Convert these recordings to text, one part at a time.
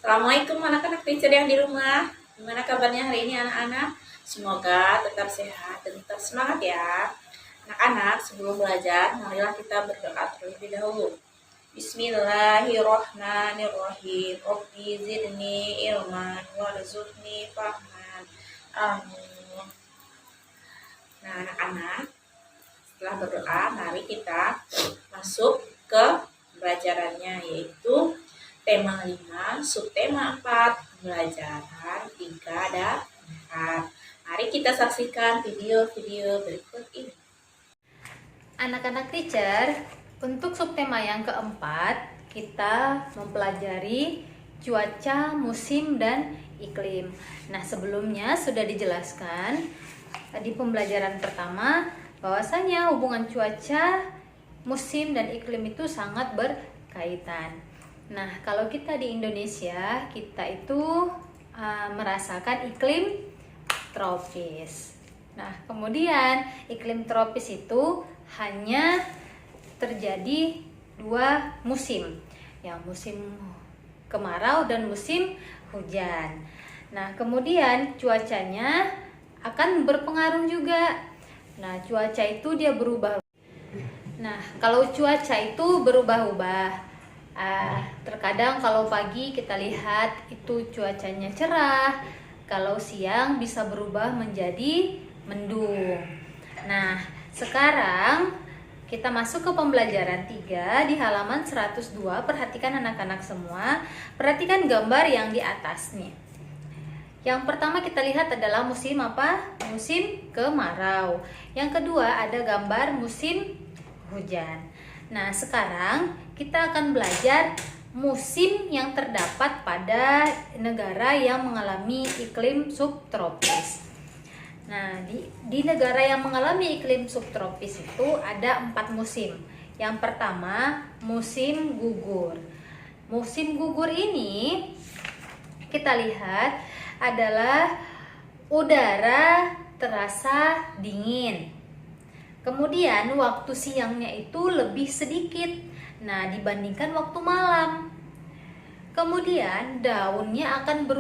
Assalamualaikum anak-anak teacher yang di rumah. Gimana kabarnya hari ini anak-anak? Semoga tetap sehat dan tetap semangat ya. Anak-anak, sebelum belajar, marilah kita berdoa terlebih dahulu. Bismillahirrohmanirrohim. Rabbi zidni ilman warzuqni fahman. Amin. Nah, anak-anak, setelah berdoa, mari kita masuk ke pembelajarannya, yaitu tema 5, subtema 4, pembelajaran 3 dan 4. Mari kita saksikan video-video berikut ini. Anak-anak teacher, untuk subtema yang keempat, kita mempelajari cuaca, musim, dan iklim. Nah, sebelumnya sudah dijelaskan di pembelajaran pertama bahwasanya hubungan cuaca, musim, dan iklim itu sangat berkaitan. Nah, kalau kita di Indonesia, kita itu merasakan iklim tropis. Nah, kemudian iklim tropis itu hanya terjadi 2 musim, yang musim kemarau dan musim hujan. Nah, kemudian cuacanya akan berpengaruh juga. Nah, cuaca itu dia berubah. Nah, kalau cuaca itu berubah-ubah, terkadang kalau pagi kita lihat itu cuacanya cerah, kalau siang bisa berubah menjadi mendung. Nah, sekarang kita masuk ke pembelajaran 3 di halaman 102. Perhatikan anak-anak semua, perhatikan gambar yang di atas nih. Yang pertama kita lihat adalah musim apa? Musim kemarau. Yang kedua ada gambar musim hujan. Nah, sekarang kita akan belajar musim yang terdapat pada negara yang mengalami iklim subtropis. Nah, di negara yang mengalami iklim subtropis itu ada 4 musim. Yang pertama, musim gugur. Musim gugur ini kita lihat adalah udara terasa dingin. Kemudian waktu siangnya itu lebih sedikit, nah dibandingkan waktu malam. Kemudian daunnya akan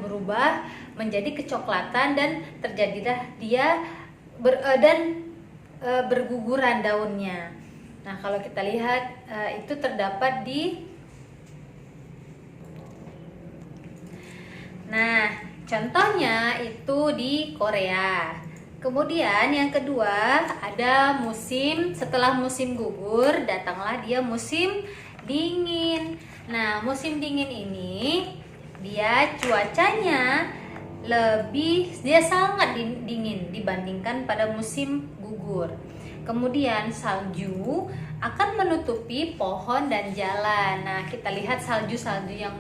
berubah menjadi kecoklatan dan terjadilah dia berguguran daunnya. Nah, kalau kita lihat itu terdapat di contohnya itu di Korea. Kemudian yang kedua ada musim, setelah musim gugur datanglah dia musim dingin. Nah, musim dingin ini dia cuacanya dia sangat dingin dibandingkan pada musim gugur. Kemudian salju akan menutupi pohon dan jalan. Nah, kita lihat salju-salju yang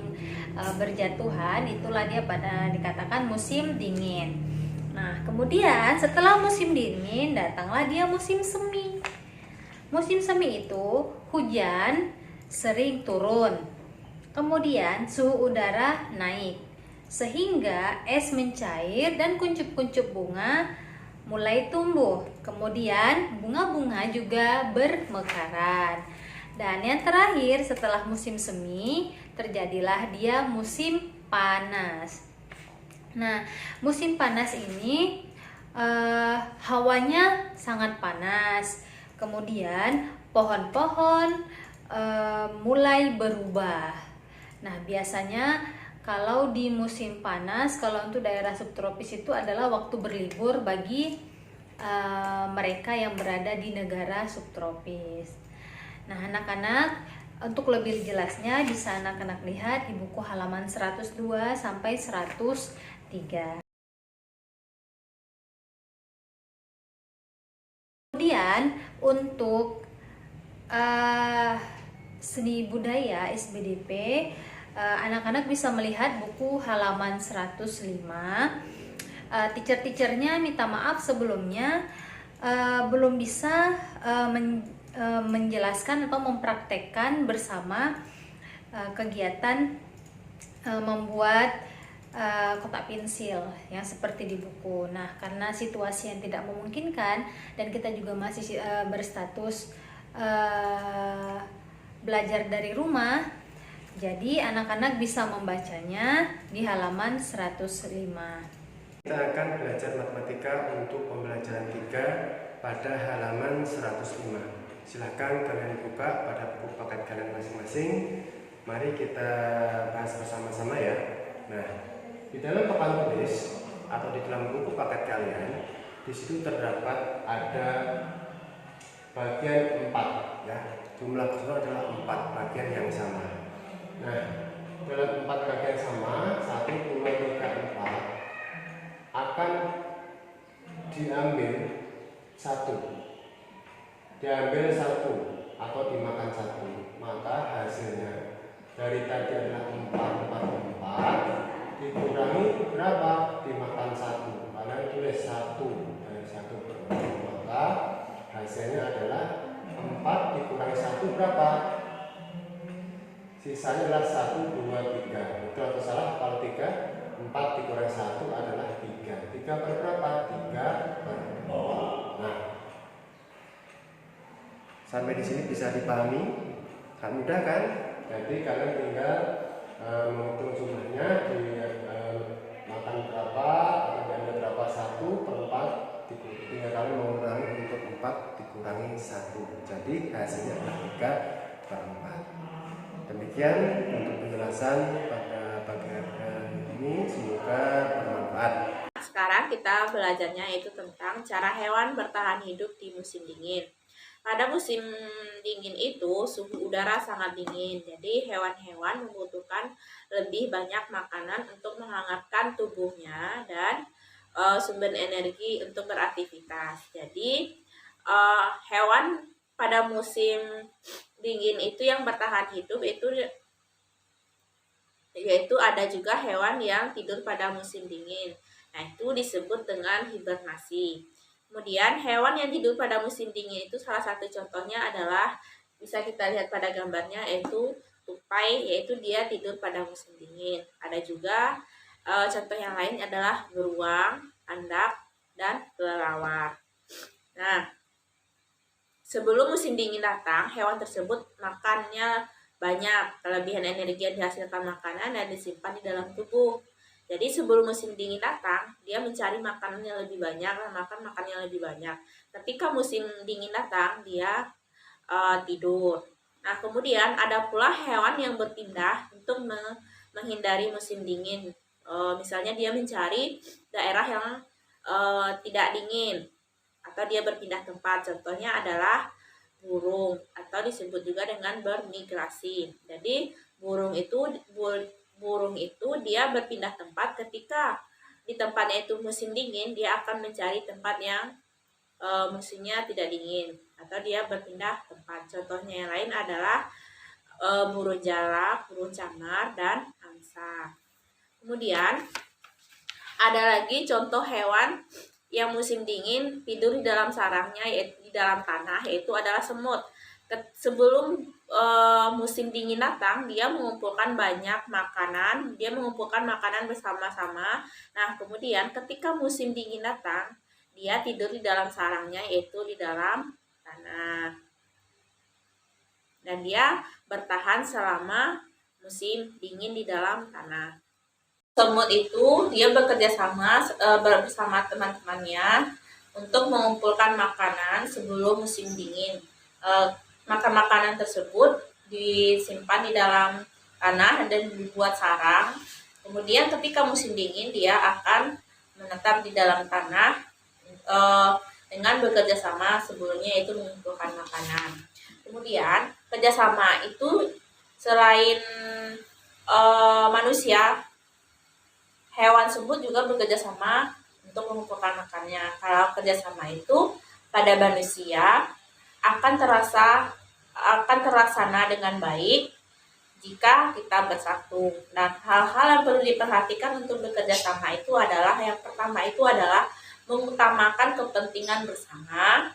berjatuhan, itulah dia pada dikatakan musim dingin. Nah, kemudian setelah musim dingin datanglah dia musim semi. Musim semi itu hujan sering turun. Kemudian suhu udara naik sehingga es mencair dan kuncup-kuncup bunga mulai tumbuh. Kemudian bunga-bunga juga bermekaran. Dan yang terakhir setelah musim semi terjadilah dia musim panas. Nah, musim panas ini hawanya sangat panas. Kemudian pohon-pohon mulai berubah. Nah, biasanya kalau di musim panas, kalau untuk daerah subtropis itu adalah waktu berlibur bagi mereka yang berada di negara subtropis. Nah, anak-anak, untuk lebih jelasnya bisa anak-anak lihat di buku halaman 102 sampai 103. Kemudian untuk seni budaya SBDP, anak-anak bisa melihat buku halaman 105. Teacher-teachernya minta maaf sebelumnya belum bisa menjelaskan atau mempraktekkan bersama kegiatan membuat kotak pensil yang seperti di buku. Nah, karena situasi yang tidak memungkinkan dan kita juga masih berstatus belajar dari rumah, Jadi anak-anak bisa membacanya di halaman 105. Kita akan belajar matematika untuk pembelajaran 3 pada halaman 105. Silahkan kalian buka pada buku paket kalian masing-masing. Mari kita bahas bersama-sama ya. Nah, di dalam papan tulis atau di dalam buku paket kalian, di situ terdapat ada bagian 4 ya. Jumlah keseluruhan adalah 4 bagian yang sama. Nah, dalam 4 bagian sama, 1, 2, 3, 4 akan diambil satu atau dimakan satu, maka hasilnya dari tadi adalah 4 dikurangi berapa? Dimakan satu, karena tulis 1 dari 1 maka hasilnya adalah 4 dikurangi 1 berapa? Sisanya adalah 1, 2, 3. Betul atau salah? Kalau 3, 4 dikurangi 1 adalah 3. 3 per berapa? 3 per 4. Nah, sampai di sini bisa dipahami? Sangat mudah kan? Jadi kalian tinggal menghitung jumlahnya, makan berapa atau diambil berapa, 1 per 4 tinggal kalian mengurangi untuk 4 dikurangi 1. Jadi hasilnya adalah 3 per 4. Demikian untuk penjelasan pada bagian ini, semoga bermanfaat. Sekarang kita belajarnya yaitu tentang cara hewan bertahan hidup di musim dingin. Pada musim dingin itu suhu udara sangat dingin, jadi hewan-hewan membutuhkan lebih banyak makanan untuk menghangatkan tubuhnya dan sumber energi untuk beraktivitas. Jadi hewan pada musim dingin itu yang bertahan hidup itu yaitu ada juga hewan yang tidur pada musim dingin. Nah, itu disebut dengan hibernasi. Kemudian hewan yang tidur pada musim dingin itu salah satu contohnya adalah bisa kita lihat pada gambarnya yaitu tupai, yaitu dia tidur pada musim dingin. Ada juga contoh yang lain adalah beruang, andak, dan kelelawar. Nah, sebelum musim dingin datang, hewan tersebut makannya banyak, kelebihan energi yang dihasilkan makanan dan disimpan di dalam tubuh. Jadi sebelum musim dingin datang, dia mencari makanan yang lebih banyak dan makan makanan yang lebih banyak. Ketika musim dingin datang, dia tidur. Nah, kemudian ada pula hewan yang berpindah untuk menghindari musim dingin. Misalnya dia mencari daerah yang tidak dingin atau dia berpindah tempat. Contohnya adalah burung atau disebut juga dengan bermigrasi. Jadi burung itu dia berpindah tempat ketika di tempatnya itu musim dingin, dia akan mencari tempat yang musimnya tidak dingin atau dia berpindah tempat. Contohnya yang lain adalah burung jalak, burung camar, dan angsa. Kemudian ada lagi contoh hewan yang musim dingin tidur di dalam sarangnya, yaitu di dalam tanah, yaitu adalah semut. Sebelum musim dingin datang, dia mengumpulkan banyak makanan, dia mengumpulkan makanan bersama-sama. Nah, kemudian ketika musim dingin datang, dia tidur di dalam sarangnya, yaitu di dalam tanah. Dan dia bertahan selama musim dingin di dalam tanah. Semut itu dia bekerja sama bersama teman-temannya untuk mengumpulkan makanan sebelum musim dingin. Makanan tersebut disimpan di dalam tanah dan dibuat sarang. Kemudian ketika musim dingin dia akan menetap di dalam tanah dengan bekerja sama sebelumnya, yaitu mengumpulkan makanan. Kemudian kerjasama itu selain manusia, hewan tersebut juga bekerja sama untuk mengumpulkan makannya. Kalau kerjasama itu pada manusia akan terlaksana dengan baik jika kita bersatu. Nah, hal-hal yang perlu diperhatikan untuk bekerja sama itu adalah, yang pertama itu adalah mengutamakan kepentingan bersama,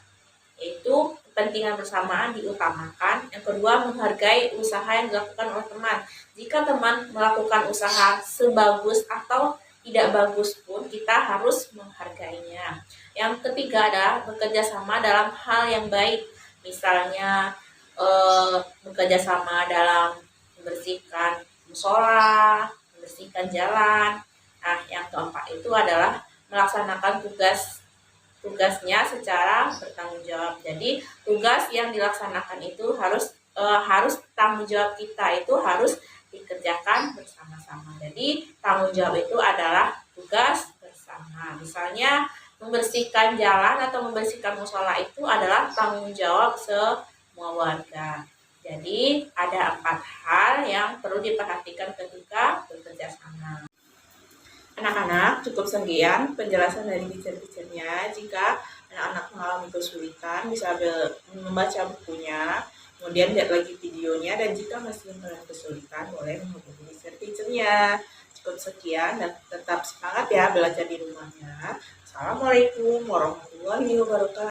yaitu kepentingan bersamaan diutamakan. Yang kedua, menghargai usaha yang dilakukan oleh teman. Jika teman melakukan usaha sebagus atau tidak bagus pun, kita harus menghargainya. Yang ketiga adalah bekerja sama dalam hal yang baik. Misalnya bekerja sama dalam membersihkan musola, membersihkan jalan. Nah, yang keempat itu adalah melaksanakan tugasnya secara bertanggung jawab. Jadi tugas yang dilaksanakan itu harus tanggung jawab kita itu harus dikerjakan bersama-sama. Jadi tanggung jawab itu adalah tugas bersama. Misalnya membersihkan jalan atau membersihkan musola itu adalah tanggung jawab semua warga. Jadi ada 4 hal yang perlu diperhatikan ketika bekerja sama. Anak-anak, cukup sekian penjelasan dari teacher-teachernya. Jika anak-anak mengalami kesulitan, bisa membaca bukunya, kemudian lihat lagi videonya, dan jika masih mengalami kesulitan, boleh menghubungi teacher-teachernya. Cukup sekian, dan tetap semangat ya belajar di rumahnya. Assalamualaikum warahmatullahi wabarakatuh.